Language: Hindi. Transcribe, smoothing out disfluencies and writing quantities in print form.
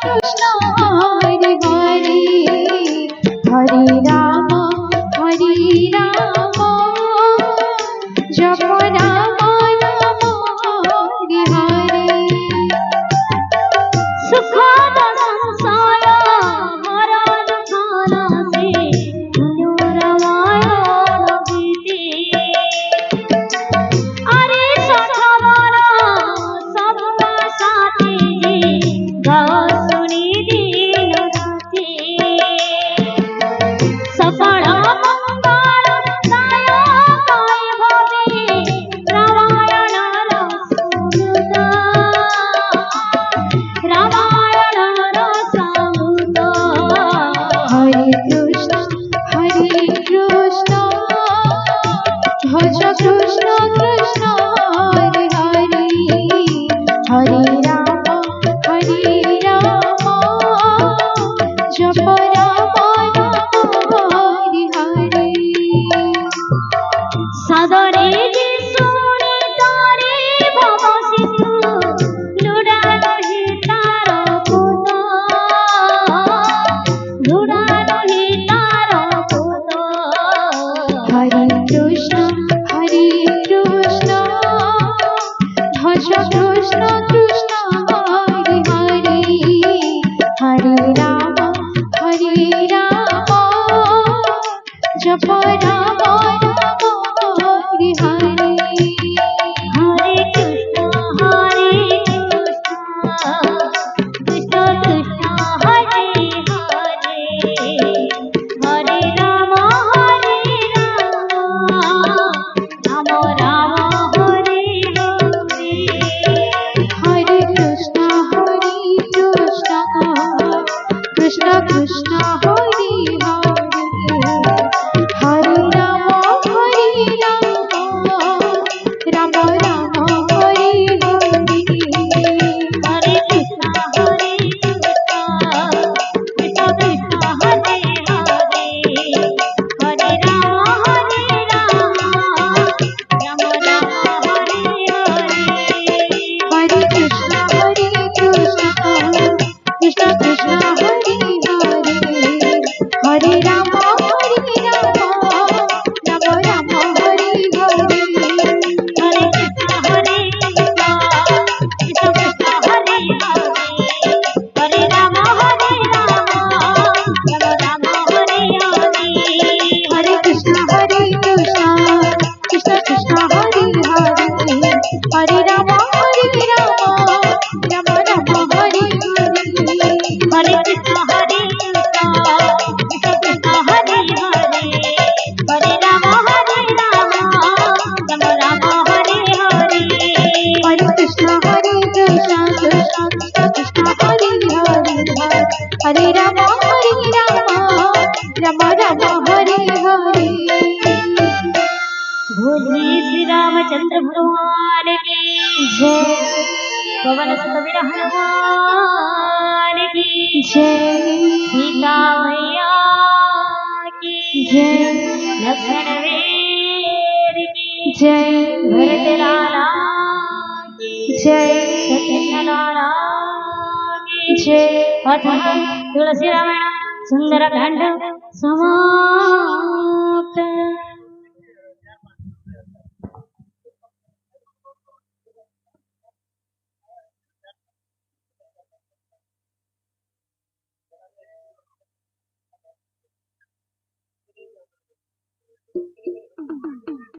कृष्ण हरे हरे हरे राम जप राम राम हरे हरे सुखद संसार हरा दुखाना से रामायण गीते अरे सखवारा सबका साथी जी गाओ सुनी दीन राती सफल मंगल दायक भवे रामायण रसमुदा रामायण रसमुदा हरे कृष्ण भज कृष्ण कृष्ण हरे हरे हरे राम जप राम हरे हरे सदरे जी सुने तारे भव सिंधु लुड़ा रही तारो पुतो हरे कृष्ण भज कृष्ण कृष्ण हरे हरे हरे राम जप राम हरे हरे हरे कृष्ण कृष्ण कृष्ण हरे हरे हरे राम राम हरे हरे हरे कृष्ण कृष्ण कृष्ण हरे हरे हरे राम राम हरे हरे हरे कृष्ण कृष्ण कृष्ण हरे हरे हरे राम राम हरे हरे हरे कृष्ण कृष्ण कृष्ण हरे हरे हरे राम राम हरे हरे हरे कृष्ण कृष्ण कृष्ण हरे हरे हरे राम राम हरे हरे हरे कृष्ण कृष्ण कृष्ण हरे हरे हरे राम राम हरे हरे हरे कृष्ण कृष्ण कृष्ण हरे हरे हरे राम राम हरे हरे हरे कृष्ण कृष्ण कृष्ण हरे हरे हरे राम राम हरे हरे बोलिए श्री रामचंद्र भगवान की जय पवन सुत हनुमान की जय सीता मैया की जय लक्ष्मण वीर की जय भरत लाला की जय सत्येंद्र लाला की जय अथ तुलसी रामायण सुंदरकांड समाप्त।